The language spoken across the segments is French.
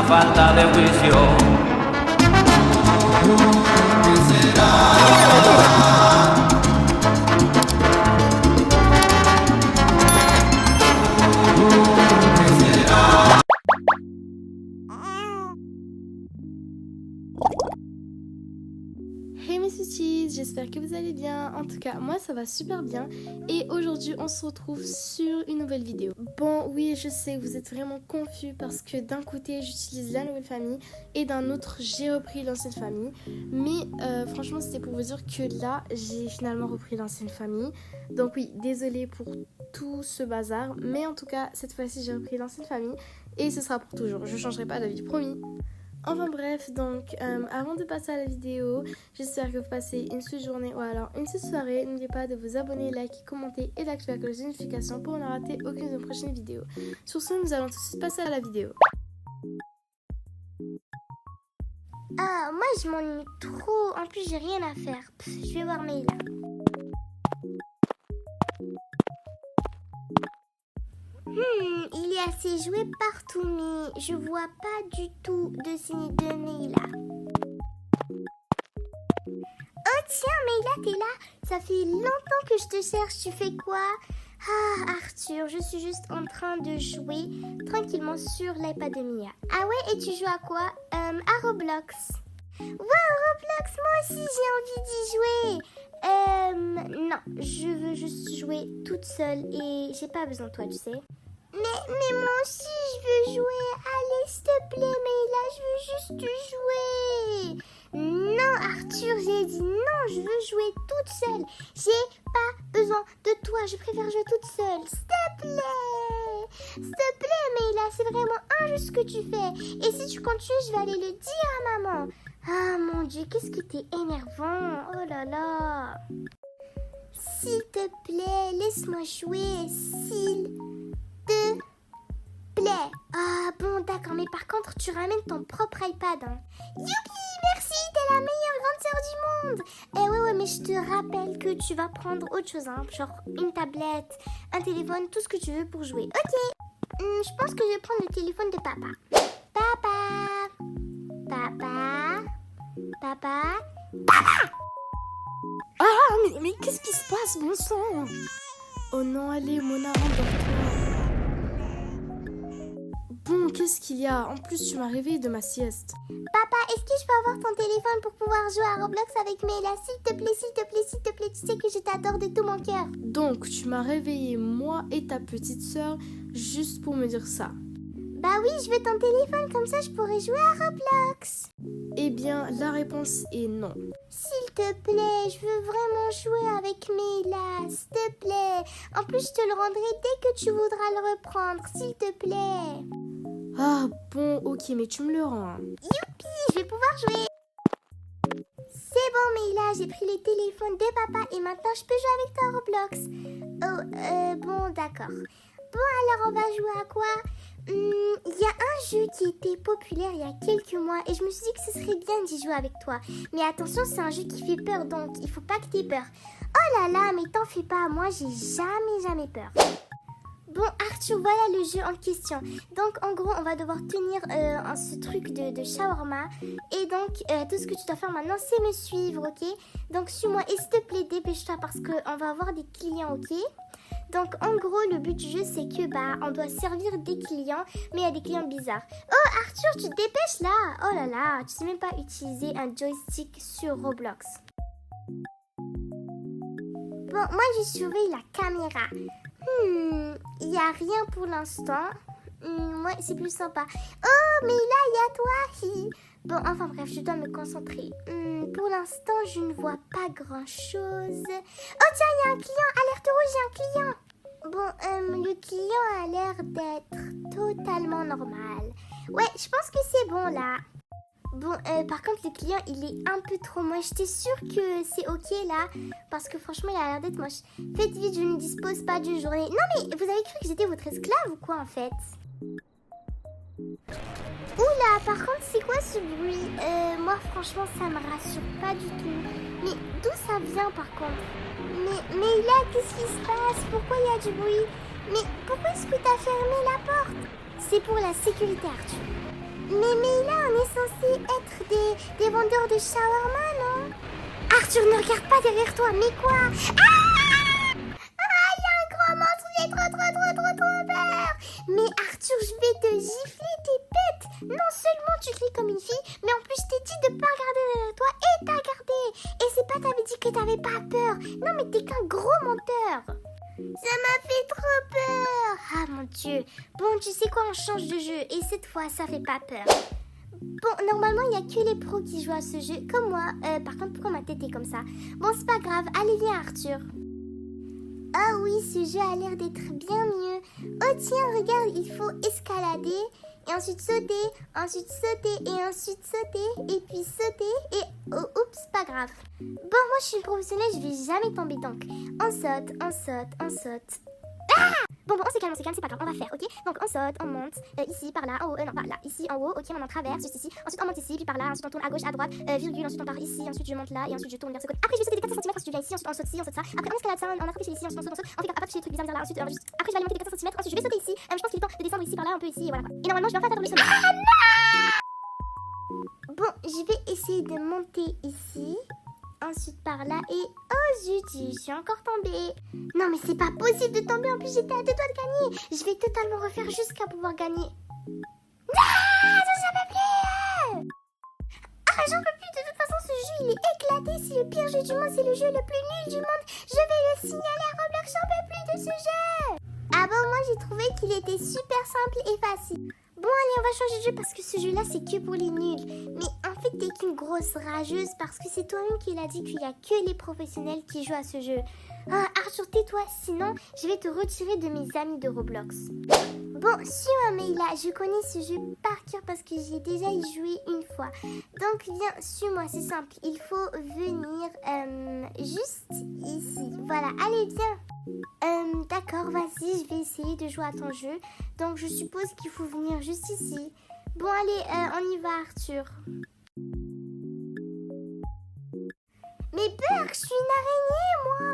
falta de juicio. ¿Qué será? Hey mes sweeties, j'espère que vous allez bien. En tout cas, moi ça va super bien. Et aujourd'hui, on se retrouve sur une nouvelle vidéo. Bon, oui, je sais, vous êtes vraiment confus parce que d'un côté, j'utilise la nouvelle famille et d'un autre, j'ai repris l'ancienne famille. Mais franchement, c'était pour vous dire que là, j'ai finalement repris l'ancienne famille. Donc oui, désolée pour tout ce bazar. Mais en tout cas, cette fois-ci, j'ai repris l'ancienne famille et ce sera pour toujours. Je changerai pas d'avis, promis. Enfin bref, donc avant de passer à la vidéo, j'espère que vous passez une sweet journée ou alors une sweet soirée. N'oubliez pas de vous abonner, liker, commenter et d'activer la cloche de notification pour ne rater aucune de nos prochaines vidéos. Sur ce, nous allons tout de suite passer à la vidéo. Ah, moi je m'ennuie trop. En plus, j'ai rien à faire. Je vais voir Maïla. Il y a ses jouets partout, mais je vois pas du tout de signe de Maïla. Oh tiens, Maïla, t'es là. Ça fait longtemps que je te cherche. Tu fais quoi? Ah, Arthur, je suis juste en train de jouer tranquillement sur l'iPad de Mia. Ah ouais, et tu joues à quoi? À Roblox. Wow, Roblox, moi aussi j'ai envie d'y jouer. Non, je veux juste jouer toute seule et j'ai pas besoin de toi, tu sais. Mais moi aussi je veux jouer. Allez, s'il te plaît, Maïla, je veux juste jouer. Non, Arthur, j'ai dit non, je veux jouer toute seule. J'ai pas besoin de toi, je préfère jouer toute seule. S'il te plaît, Maïla, c'est vraiment injuste ce que tu fais. Et si tu continues, je vais aller le dire à maman. Ah mon Dieu, qu'est-ce qui t'est énervant. Oh là là. S'il te plaît, laisse-moi jouer. S'il te plaît. Ah bon, d'accord, mais par contre, tu ramènes ton propre iPad. Hein. Youpi, merci, t'es la meilleure grande sœur du monde. Ouais, mais je te rappelle que tu vas prendre autre chose, hein, genre une tablette, un téléphone, tout ce que tu veux pour jouer. Ok, je pense que je vais prendre le téléphone de papa. Papa. Ah, mais qu'est-ce qui se passe, bon sang? Oh non, allez, Mona, rendors-toi. Bon, qu'est-ce qu'il y a? En plus, tu m'as réveillée de ma sieste. Papa, est-ce que je peux avoir ton téléphone pour pouvoir jouer à Roblox avec Maïla? S'il te plaît, tu sais que je t'adore de tout mon cœur. Donc, tu m'as réveillée, moi et ta petite sœur, juste pour me dire ça. Bah oui, je veux ton téléphone, comme ça je pourrais jouer à Roblox. Eh bien, la réponse est non. S'il te plaît, je veux vraiment jouer avec Maïla, s'il te plaît. En plus, je te le rendrai dès que tu voudras le reprendre, s'il te plaît. Ah bon, ok, mais tu me le rends. Hein. Youpi, je vais pouvoir jouer. C'est bon, Maïla, j'ai pris le téléphone de papa et maintenant je peux jouer avec toi à Roblox. Oh, bon, d'accord. Bon, alors on va jouer à quoi? Il y a un jeu qui était populaire il y a quelques mois et je me suis dit que ce serait bien d'y jouer avec toi. Mais attention, c'est un jeu qui fait peur, donc il faut pas que t'aies peur. Oh là là, mais t'en fais pas, moi j'ai jamais peur. Bon, Arthur, voilà le jeu en question. Donc en gros, on va devoir tenir ce truc de shawarma. Et donc, tout ce que tu dois faire maintenant, c'est me suivre, ok? Donc suis-moi et s'il te plaît, dépêche-toi parce qu'on va avoir des clients, ok? Donc en gros le but du jeu c'est que on doit servir des clients, mais il y a des clients bizarres. Oh Arthur, tu te dépêches là. Oh là là, tu sais même pas utiliser un joystick sur Roblox. Bon, moi je surveille la caméra. Il y a rien pour l'instant. Ouais, c'est plus sympa. Oh mais là il y a toi. Bon, enfin bref, je dois me concentrer. Pour l'instant, je ne vois pas grand-chose. Oh tiens, il y a un client. Alerte rouge, il y a un client. Bon, le client a l'air d'être totalement normal. Ouais, je pense que c'est bon là. Bon, par contre, le client, il est un peu trop moche. T'es sûre que c'est ok là? Parce que franchement, il a l'air d'être moche. Faites vite, je ne dispose pas d'une journée. Non mais, vous avez cru que j'étais votre esclave ou quoi en fait? Oula, par contre, c'est quoi ce bruit? Moi, franchement, ça me rassure pas du tout. Mais d'où ça vient, par contre? Mais là, qu'est-ce qui se passe? Pourquoi il y a du bruit? Mais pourquoi est-ce que t'as fermé la porte? C'est pour la sécurité, Arthur. Mais là, on est censé être des vendeurs de shawarma, non? Arthur, ne regarde pas derrière toi, mais quoi? Ah! Ah, il y a un grand monstre, j'ai trop peur! Mais Arthur, je vais te gifler, t'es bête! Non seulement tu cries comme une fille, mais en plus je t'ai dit de pas regarder derrière toi et t'as regardé! Et c'est pas t'avais dit que t'avais pas peur! Non mais t'es qu'un gros menteur! Ça m'a fait trop peur! Ah mon Dieu! Bon, tu sais quoi, on change de jeu et cette fois ça fait pas peur. Bon, normalement, il n'y a que les pros qui jouent à ce jeu, comme moi. Par contre, pourquoi ma tête est comme ça? Bon, c'est pas grave. Allez, viens, Arthur. Ah oui, ce jeu a l'air d'être bien mieux. Oh tiens, regarde, il faut escalader, et ensuite sauter, et ensuite sauter, et puis sauter, et oh, oups, pas grave. Bon, moi, je suis une professionnelle, je vais jamais tomber, donc on saute. Ah! Bon, on se calme, c'est pas grave, on va faire, ok? Donc on saute, on monte, ici, par là, en haut, non, par là, ici, en haut, ok, on en traverse, juste ici, ensuite on monte ici, puis par là, ensuite on tourne à gauche, à droite, virgule, ensuite on part ici, ensuite je monte là, et ensuite je tourne vers ce côté. Après je vais sauter des 400 cm, ensuite je viens ici, ensuite on saute ci, on saute ça, après on escalade ça, on attrape ici, ensuite on saute, on fait des trucs bizarres là, ensuite après je vais aller monter des 400 cm, ensuite je vais sauter ici, je pense qu'il est temps de descendre ici, par là, un peu ici, et voilà. Et normalement je vais enfin atteindre le sommet. Ah non! Bon, je vais essayer de monter ici. Ensuite par là et oh zut, je suis encore tombée. Non mais c'est pas possible de tomber, en plus j'étais à 2 doigts de gagner. Je vais totalement refaire jusqu'à pouvoir gagner. Ah, j'en peux plus. Ah, j'en peux plus, de toute façon ce jeu il est éclaté. C'est le pire jeu du monde, c'est le jeu le plus nul du monde. Je vais le signaler à Roblox, j'en peux plus de ce jeu. Ah bon, moi j'ai trouvé qu'il était super simple et facile. Bon allez, on va changer de jeu parce que ce jeu là c'est que pour les nuls. Mais en fait t'es qu'une grosse rageuse parce que c'est toi-même qui l'a dit qu'il y a que les professionnels qui jouent à ce jeu. Ah, Arthur, tais-toi, sinon je vais te retirer de mes amis de Roblox. Bon, suis-moi Meila, je connais ce jeu par cœur parce que j'ai déjà y joué une fois. Donc viens, suis-moi, c'est simple. Il faut venir juste ici. Voilà, allez viens. D'accord, vas-y, je vais essayer de jouer à ton jeu. Donc je suppose qu'il faut venir juste ici. Bon allez, on y va Arthur. Mais Burk, je suis une araignée moi.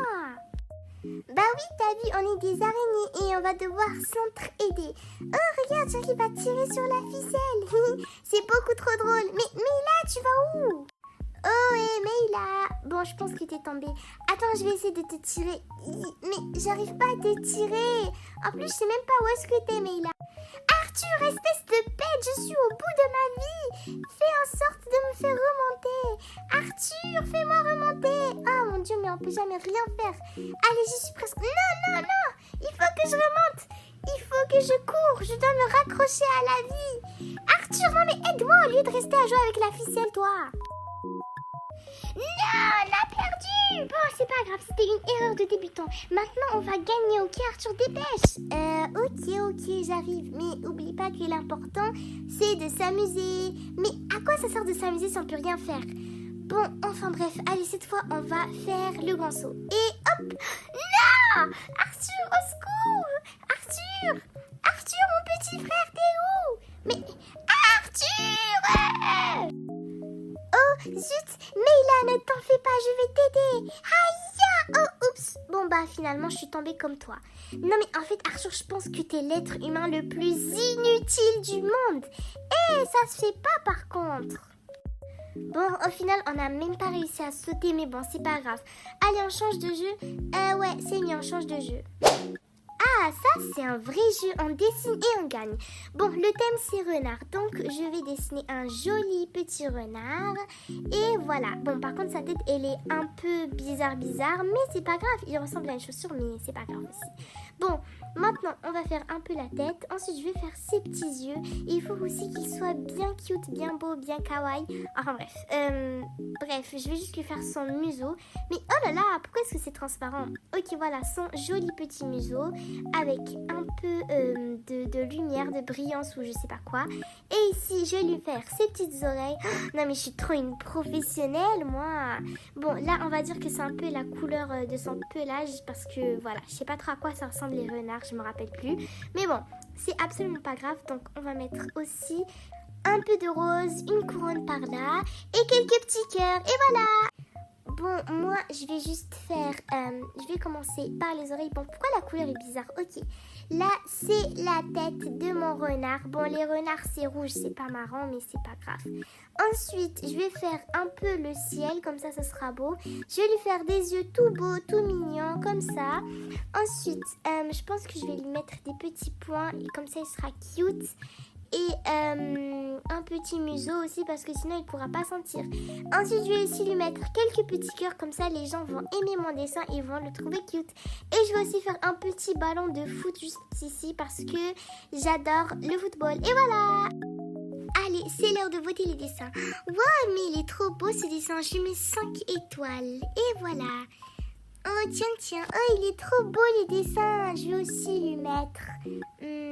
Bah oui, t'as vu, on est des araignées et on va devoir s'entraider. Oh regarde, j'arrive à tirer sur la ficelle. C'est beaucoup trop drôle. Mais là, tu vas où? Oh, hé, Meila. Bon, je pense que t'es tombée. Attends, je vais essayer de te tirer. Mais j'arrive pas à te tirer. En plus, je sais même pas où est-ce que t'es, Meila. Arthur, espèce de bête, je suis au bout de ma vie. Fais en sorte de me faire remonter. Arthur, fais-moi remonter. Ah, mon Dieu, mais on peut jamais rien faire. Allez, j'y suis presque. Non. Il faut que je remonte. Il faut que je cours. Je dois me raccrocher à la vie. Arthur, non mais aide-moi au lieu de rester à jouer avec la ficelle, toi. Non, on a perdu. Bon, c'est pas grave, c'était une erreur de débutant. Maintenant, on va gagner, ok Arthur, dépêche. Ok, j'arrive. Mais oublie pas que l'important, c'est de s'amuser. Mais à quoi ça sert de s'amuser si on peut rien faire? Bon, enfin bref, allez, cette fois, on va faire le grand saut. Et hop. Non, Arthur, au secours. Arthur, mon petit frère, t'es où? Mais Arthur. Oh, zut, Meila, ne t'en fais pas, je vais t'aider. Aïe. Oh, oups. Bon, bah, finalement, je suis tombée comme toi. Non, mais en fait, Arthur, je pense que t'es l'être humain le plus inutile du monde. Et ça se fait pas, par contre. Bon, au final, on n'a même pas réussi à sauter, mais bon, c'est pas grave. Allez, on change de jeu. Ouais, c'est mieux, on change de jeu. Ah, ça, c'est un vrai jeu. On dessine et on gagne. Bon, le thème, c'est renard. Donc, je vais dessiner un joli petit renard. Et voilà. Bon, par contre, sa tête, elle est un peu bizarre. Mais c'est pas grave. Il ressemble à une chaussure, mais c'est pas grave aussi. Bon, maintenant, on va faire un peu la tête. Ensuite, je vais faire ses petits yeux. Et il faut aussi qu'il soit bien cute, bien beau, bien kawaii. Enfin, bref. Bref, je vais juste lui faire son museau. Mais oh là là, pourquoi est-ce que c'est transparent? Ok, voilà, son joli petit museau. Avec un peu de lumière, de brillance ou je sais pas quoi. Et ici, je vais lui faire ses petites oreilles. Oh, non mais je suis trop une professionnelle, moi. Bon, là, on va dire que c'est un peu la couleur de son pelage. Parce que, voilà, je sais pas trop à quoi ça ressemble les renards, je me rappelle plus. Mais bon, c'est absolument pas grave. Donc, on va mettre aussi un peu de rose, une couronne par là. Et quelques petits cœurs. Et voilà. Bon, moi, je vais juste faire... je vais commencer par les oreilles. Bon, pourquoi la couleur est bizarre? Ok. Là, c'est la tête de mon renard. Bon, les renards, c'est rouge, c'est pas marrant, mais c'est pas grave. Ensuite, je vais faire un peu le ciel, comme ça sera beau. Je vais lui faire des yeux tout beaux, tout mignons, comme ça. Ensuite, je pense que je vais lui mettre des petits points, et comme ça, il sera cute. Et un petit museau aussi, parce que sinon, il ne pourra pas sentir. Ensuite, je vais aussi lui mettre quelques petits cœurs, comme ça, les gens vont aimer mon dessin et vont le trouver cute. Et je vais aussi faire un petit ballon de foot juste ici, parce que j'adore le football. Et voilà! Allez, c'est l'heure de voter les dessins. Wow, mais il est trop beau ce dessin. Je lui mets 5 étoiles. Et voilà. Oh, tiens. Oh, il est trop beau les dessins. Je vais aussi lui mettre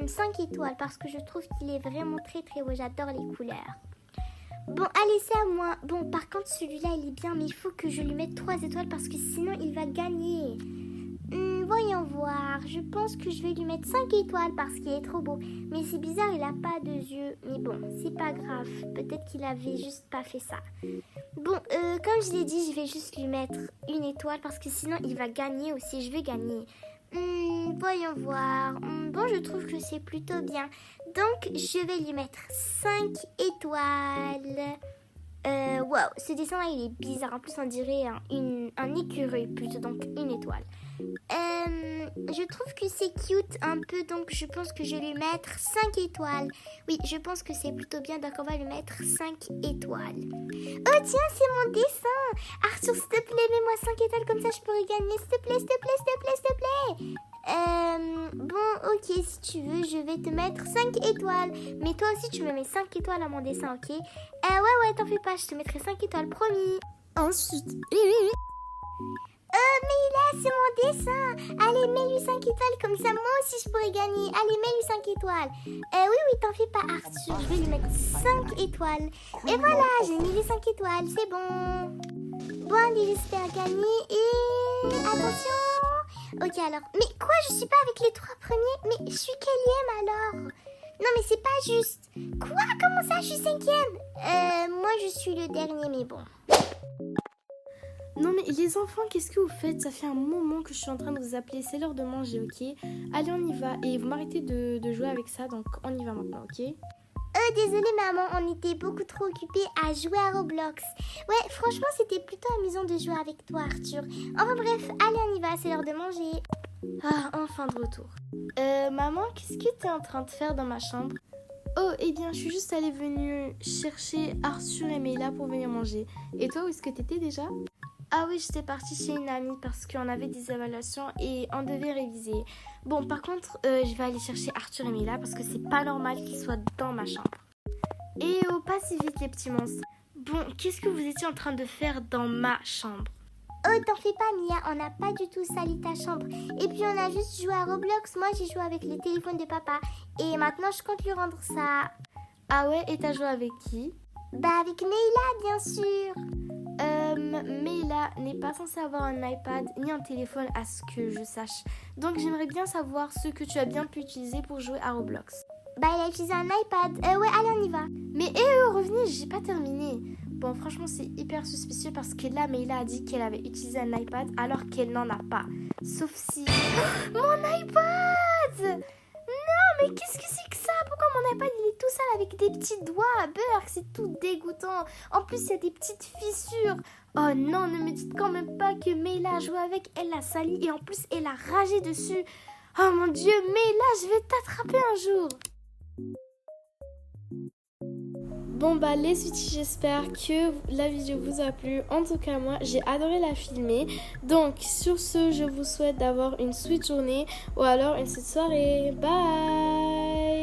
5 étoiles parce que je trouve qu'il est vraiment très très beau. J'adore les couleurs. Bon, allez, c'est à moi. Bon, par contre, celui-là, il est bien, mais il faut que je lui mette 3 étoiles parce que sinon, il va gagner. Voyons voir. Je pense que je vais lui mettre 5 étoiles parce qu'il est trop beau. Mais c'est bizarre, il n'a pas de yeux. Mais bon, c'est pas grave. Peut-être qu'il avait juste pas fait ça. Bon, comme je l'ai dit, je vais juste lui mettre 1 étoile parce que sinon, il va gagner aussi. Je vais gagner. Voyons voir. Bon, je trouve que c'est plutôt bien. Donc, je vais lui mettre 5 étoiles. Wow, ce dessin-là, il est bizarre. En plus, on dirait un écureuil plutôt, donc 1 étoile. Je trouve que c'est cute un peu, donc je pense que je vais lui mettre 5 étoiles. Oui, je pense que c'est plutôt bien, donc on va lui mettre 5 étoiles. Oh tiens, c'est mon dessin. Arthur, s'il te plaît, mets-moi 5 étoiles, comme ça je pourrais gagner. S'il te plaît. Bon, ok, si tu veux, je vais te mettre 5 étoiles. Mais toi aussi, tu me mets 5 étoiles à mon dessin, ok? Ouais, t'en fais pas, je te mettrai 5 étoiles, promis. Ensuite, mais là, c'est mon dessin. Allez, mets-lui 5 étoiles, comme ça, moi aussi, je pourrais gagner. Allez, mets-lui 5 étoiles. Oui, t'en fais pas, Arthur. Je vais lui mettre 5 étoiles. Et voilà, j'ai mis les 5 étoiles, c'est bon. Bon, allez, j'espère gagner. Et attention. Ok, alors. Mais quoi, je suis pas avec les 3 premiers? Mais je suis quelième, alors? Non, mais c'est pas juste. Quoi? Comment ça, je suis 5e? Moi, je suis le dernier, mais bon. non mais les enfants, qu'est-ce que vous faites? Ça fait un moment que je suis en train de vous appeler. C'est l'heure de manger, ok? Allez, on y va. Et vous m'arrêtez de jouer avec ça, donc on y va maintenant, ok? Désolée maman, on était beaucoup trop occupés à jouer à Roblox. Ouais, franchement, c'était plutôt amusant de jouer avec toi, Arthur. Enfin bref, allez, on y va, c'est l'heure de manger. Ah, enfin de retour. Maman, qu'est-ce que t'es en train de faire dans ma chambre? Oh, eh bien, je suis juste venue chercher Arthur et Meila pour venir manger. Et toi, où est-ce que t'étais déjà? Ah oui, j'étais partie chez une amie parce qu'on avait des évaluations et on devait réviser. Bon, par contre, je vais aller chercher Arthur et Meila parce que c'est pas normal qu'ils soient dans ma chambre. Et oh, pas si vite les petits monstres. Bon, qu'est-ce que vous étiez en train de faire dans ma chambre? Oh, t'en fais pas, Mia, on n'a pas du tout sali ta chambre. Et puis on a juste joué à Roblox. Moi, j'ai joué avec le téléphone de papa. Et maintenant, je compte lui rendre ça. Ah ouais, et t'as joué avec qui? Bah, avec Meila, bien sûr. Meila n'est pas censée avoir un iPad ni un téléphone à ce que je sache. Donc j'aimerais bien savoir ce que tu as bien pu utiliser pour jouer à Roblox. Bah, elle a utilisé un iPad. Ouais, allez, on y va. Mais revenez, j'ai pas terminé. Bon, franchement, c'est hyper suspicieux parce que là, Meila a dit qu'elle avait utilisé un iPad alors qu'elle n'en a pas. Sauf si... Mon iPad! Non, mais qu'est-ce que c'est que ça? Pourquoi mon iPad, il est tout sale avec des petits doigts à beurre? C'est tout dégoûtant. En plus, il y a des petites fissures. Oh non, ne me dites quand même pas que Meila a joué avec, elle l'a sali et en plus, elle a ragé dessus. Oh mon Dieu, Meila, je vais t'attraper un jour. Bon bah les sweeties, j'espère que la vidéo vous a plu. En tout cas moi j'ai adoré la filmer. Donc sur ce, je vous souhaite d'avoir une sweet journée ou alors une sweet soirée. Bye.